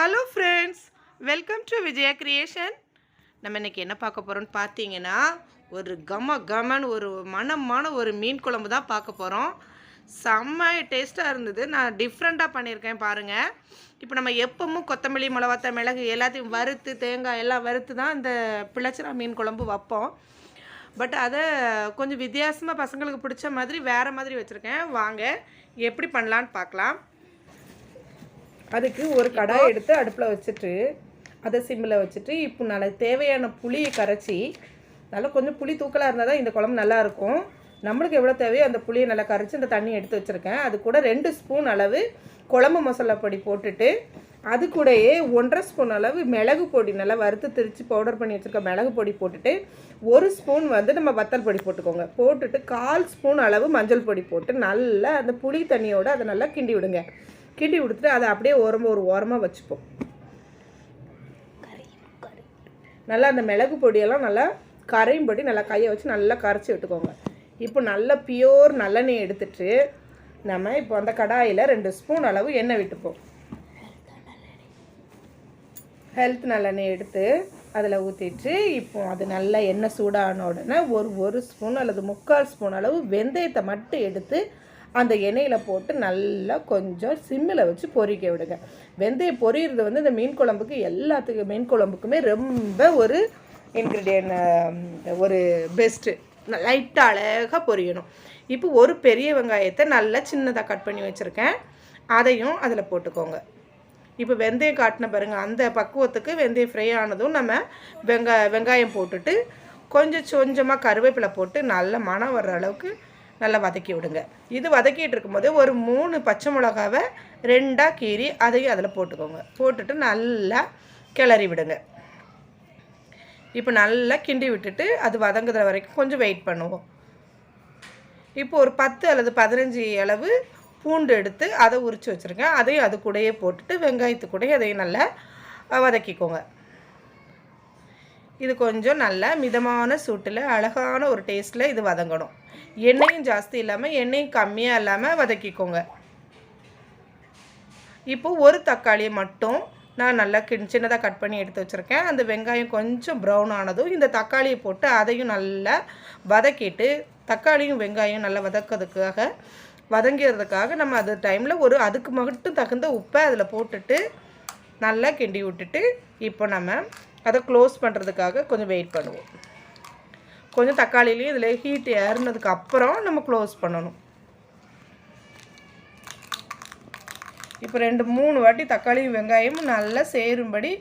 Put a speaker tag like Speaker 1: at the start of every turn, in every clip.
Speaker 1: Hello friends, welcome to Vijaya creation. நம்ம இன்றைக்கி என்ன பார்க்க போகிறோம்னு பார்த்தீங்கன்னா, ஒரு கமன்னு ஒரு மணமான ஒரு மீன் குழம்பு தான் பார்க்க போகிறோம். செம்ம டேஸ்ட்டாக இருந்தது. நான் டிஃப்ரெண்ட்டாக பண்ணியிருக்கேன் பாருங்கள். இப்போ நம்ம எப்பவும் கொத்தமல்லி, மிளகாத்தூள், மிளகு எல்லாத்தையும் வறுத்து, தேங்காய் எல்லாம் வறுத்து தான் இந்த பிள்ளைச்சிரா மீன் குழம்பு வைப்போம். பட் அதை கொஞ்சம் வித்தியாசமாக பசங்களுக்கு பிடிச்ச மாதிரி வேறு மாதிரி வச்சுருக்கேன். வாங்க எப்படி பண்ணலான்னு பார்க்கலாம். அதுக்கு ஒரு கடாயை எடுத்து அடுப்பில் வச்சுட்டு அதை சிம்மில் வச்சுட்டு இப்போ நல்லா தேவையான புளியை கரைச்சி, நல்லா கொஞ்சம் புளி தூக்கலாக இருந்தால் தான் இந்த குழம்பு நல்லாயிருக்கும். நம்மளுக்கு எவ்வளோ தேவையோ அந்த புளியை நல்லா கரைச்சி இந்த தண்ணி எடுத்து வச்சுருக்கேன். அது கூட 2 ஸ்பூன் அளவு குழம்பு மசாலா பொடி போட்டுட்டு, அது கூடயே 1.5 ஸ்பூன் அளவு மிளகு பொடி நல்லா வறுத்து திரித்து பவுடர் பண்ணி வச்சுருக்க மிளகு பொடி போட்டுட்டு, 1 ஸ்பூன் வந்து நம்ம வத்தல் பொடி போட்டுக்கோங்க. போட்டுட்டு 1/4 ஸ்பூன் அளவு மஞ்சள் பொடி போட்டு நல்லா அந்த புளி தண்ணியோடு அதை நல்லா கிண்டி விடுங்க. கிண்டி கொடுத்துட்டு அதை அப்படியே ஒரு ஓரமாக வச்சுப்போம். நல்லா அந்த மிளகு பொடியெல்லாம் நல்லா கரையும்படி நல்லா கையை வச்சு நல்லா கரைச்சி விட்டுக்கோங்க. இப்போ நல்லா பியோர் நல்லெண்ணெய் எடுத்துட்டு நம்ம இப்போ அந்த கடாயில் 2 ஸ்பூன் அளவு எண்ணெய் விட்டுப்போம். ஹெல்த் நல்லெண்ணெய் எடுத்து அதில் ஊற்றிட்டு, இப்போ அது நல்லா எண்ணெய் சூடான உடனே ஒரு ஸ்பூன் அல்லது 3/4 ஸ்பூன் அளவு வெந்தயத்தை மட்டும் எடுத்து அந்த எண்ணெயில் போட்டு நல்லா கொஞ்சம் சிம்மில் வச்சு பொரிக்க விடுங்க. வெந்தயம் பொரியிறது வந்து இந்த மீன் குழம்புக்கு மீன் குழம்புக்குமே ரொம்ப ஒரு இன்க்ரீடியன்ட், ஒரு பெஸ்ட்டு. லைட்டாக அழகாக பொரியணும். இப்போ ஒரு பெரிய வெங்காயத்தை நல்லா சின்னதாக கட் பண்ணி வச்சுருக்கேன். அதையும் அதில் போட்டுக்கோங்க. இப்போ வெந்தயம் காட்டின பாருங்கள், அந்த பக்குவத்துக்கு வெந்தயம் ஃப்ரை ஆனதும் நம்ம வெங்காயம் போட்டுட்டு கொஞ்சமாக கருவேப்பிலை போட்டு நல்ல மணம் வர்ற அளவுக்கு நல்லா வதக்கி விடுங்க. இது வதக்கிட்டு இருக்கும்போது ஒரு 3 பச்சை மிளகாவை 2ஆக கீறி அதையும் அதில் போட்டுக்கோங்க. போட்டுட்டு நல்லா கிளறி விடுங்க. இப்போ நல்லா கிண்டி விட்டுட்டு அது வதங்குற வரைக்கும் கொஞ்சம் வெயிட் பண்ணுவோம். இப்போ ஒரு 10 அல்லது 15 அளவு பூண்டு எடுத்து அதை உரித்து வச்சுருக்கேன். அதையும் அது கூடயே போட்டுட்டு வெங்காயத்து கூடயே அதையும் நல்லா வதக்கிக்கோங்க. இது கொஞ்சம் நல்லா மிதமான சூட்டில் அழகான ஒரு டேஸ்ட்டில் இது வதங்கணும். எண்ணெயும் ஜாஸ்தி இல்லாமல் எண்ணெயும் கம்மியாக இல்லாமல் வதக்கிக்கோங்க. இப்போது ஒரு தக்காளியை மட்டும் நான் நல்லா சின்னதாக கட் பண்ணி எடுத்து வச்சுருக்கேன். அந்த வெங்காயம் கொஞ்சம் ப்ரௌன் ஆனதும் இந்த தக்காளியை போட்டு அதையும் நல்லா வதக்கிட்டு, தக்காளியும் வெங்காயம் நல்லா வதங்கிறதுக்காக நம்ம அது டைமில் அதுக்கு மட்டும் தகுந்த உப்பை அதில் போட்டுட்டு நல்லா கிண்டி விட்டுட்டு, இப்போ நம்ம அதை க்ளோஸ் பண்ணுறதுக்காக கொஞ்சம் வெயிட் பண்ணுவோம். கொஞ்சம் தக்காளிலையும் இதில் ஹீட் ஏறினதுக்கு அப்புறம் நம்ம க்ளோஸ் பண்ணணும். இப்போ 2-3 வாட்டி தக்காளியும் வெங்காயமும் நல்லா சேரும்படி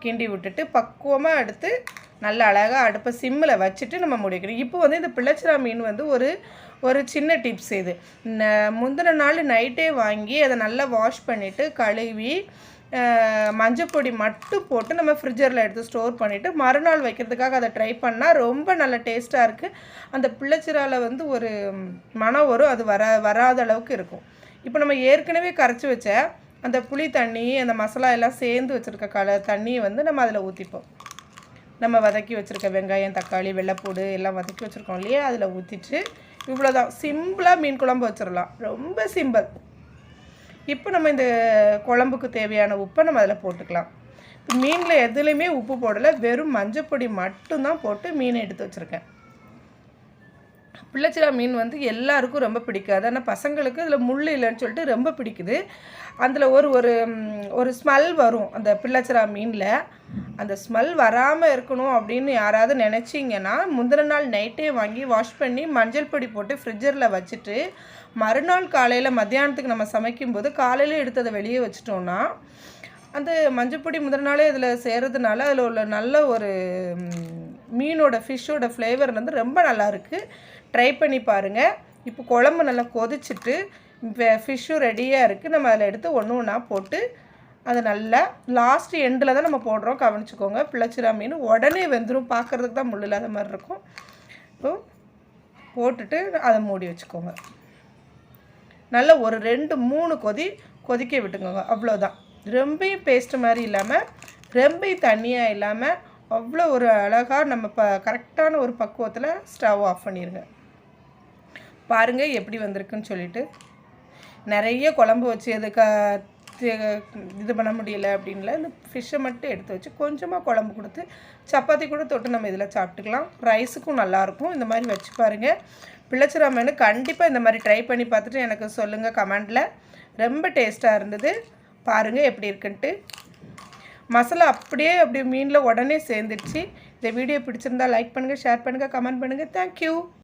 Speaker 1: கிண்டி விட்டுட்டு பக்குவமாக எடுத்து நல்லா அழகாக அடுப்பை சிம்மில் வச்சுட்டு நம்ம முடிக்கணும். இப்போ வந்து இந்த பிள்ளைச்சிரா மீன் வந்து ஒரு சின்ன டிப்ஸ் இது. முந்தின நாள் நைட்டே வாங்கி அதை நல்லா வாஷ் பண்ணிவிட்டு கழுவி மஞ்சப்பொடி மட்டும் போட்டு நம்ம ஃப்ரிட்ஜரில் எடுத்து ஸ்டோர் பண்ணிவிட்டு மறுநாள் வைக்கிறதுக்காக அதை ட்ரை பண்ணால் ரொம்ப நல்ல டேஸ்ட்டாக இருக்குது. அந்த பிள்ளைச்சிராவில் வந்து ஒரு மனம் வரும், அது வராத அளவுக்கு இருக்கும். இப்போ நம்ம ஏற்கனவே கரைச்சி வச்ச அந்த புளி தண்ணி, அந்த மசாலா எல்லாம் சேர்ந்து வச்சுருக்க தண்ணியை வந்து நம்ம அதில் ஊற்றிப்போம். நம்ம வதக்கி வச்சுருக்க வெங்காயம், தக்காளி, வெள்ளைப்பூடு எல்லாம் வதக்கி வச்சுருக்கோம் இல்லையா, அதில் ஊற்றிட்டு இவ்வளோதான். சிம்பிளாக மீன் குழம்பு வச்சிடலாம், ரொம்ப சிம்பிள். இப்போ நம்ம இந்த குழம்புக்கு தேவையான உப்பை நம்ம அதில் போட்டுக்கலாம். மீனில் எதுலேயுமே உப்பு போடலை, வெறும் மஞ்சப்பொடி மட்டும்தான் போட்டு மீனை எடுத்து வச்சுருக்கேன். பிள்ளைச்சிரா மீன் வந்து எல்லாருக்கும் ரொம்ப பிடிக்காது. ஆனால் பசங்களுக்கு அதில் முள் இல்லைன்னு சொல்லிட்டு ரொம்ப பிடிக்குது. அதில் ஒரு ஸ்மெல் வரும் அந்த பிள்ளைச்சிரா மீனில். அந்த ஸ்மெல் வராமல் இருக்கணும் அப்படின்னு யாராவது நினச்சிங்கன்னா, முந்தின நாள் நைட்டே வாங்கி வாஷ் பண்ணி மஞ்சள் பொடி போட்டு ஃப்ரிட்ஜரில் வச்சுட்டு மறுநாள் காலையில் மத்தியானத்துக்கு நம்ம சமைக்கும்போது காலையில் எடுத்து அதை வெளியே வச்சிட்டோன்னா, அந்த மஞ்சப்பொடி முந்தின நாளே இதில் சேர்றதுனால அதில் உள்ள நல்ல ஒரு ஃபிஷ்ஷோட ஃப்ளேவர் வந்து ரொம்ப நல்லாயிருக்கு. ட்ரை பண்ணி பாருங்கள். இப்போ குழம்பு நல்லா கொதிச்சுட்டு ஃபிஷ்ஷும் ரெடியாக இருக்குது. நம்ம அதில் எடுத்து ஒன்றா போட்டு அதை நல்லா லாஸ்ட் எண்டில் தான் நம்ம போடுறோம், கவனிச்சுக்கோங்க. பிள்ளைச்சிரா மீன் உடனே வெந்துடும், பார்க்குறதுக்கு தான் முள் இல்லாத மாதிரி இருக்கும். இப்போ போட்டுட்டு அதை மூடி வச்சுக்கோங்க. நல்லா ஒரு 2-3 கொதிக்க விட்டுக்கோங்க. அவ்வளோதான். ரொம்பையும் பேஸ்ட்டு மாதிரி இல்லாமல் ரொம்பையும் தண்ணியாக இல்லாமல் அவ்வளோ ஒரு அழகாக நம்ம கரெக்டான ஒரு பக்குவத்தில் ஸ்டவ் ஆஃப் பண்ணிடுங்க. பாருங்கள் எப்படி வந்திருக்குன்னு சொல்லிட்டு. நிறைய குழம்பு வச்சு அது இது பண்ண முடியலை அப்படின்ல இந்த ஃபிஷ்ஷை மட்டும் எடுத்து வச்சு கொஞ்சமாக குழம்பு கொடுத்து சப்பாத்தி கூட தொட்டு நம்ம இதில் சாப்பிட்டுக்கலாம். ரைஸுக்கும் நல்லாயிருக்கும். இந்த மாதிரி வச்சு பாருங்கள். பிள்ளைச்சிரா மீன் கண்டிப்பாக இந்த மாதிரி ட்ரை பண்ணி பார்த்துட்டு எனக்கு சொல்லுங்கள் கமெண்டில். ரொம்ப டேஸ்ட்டாக இருந்தது. பாருங்கள் எப்படி இருக்குன்ட்டு. மசாலா அப்படியே மீனில் உடனே சேர்ந்துடுச்சு. இந்த வீடியோ பிடிச்சிருந்தா லைக் பண்ணுங்கள், ஷேர் பண்ணுங்கள், கமெண்ட் பண்ணுங்கள். தேங்க்யூ.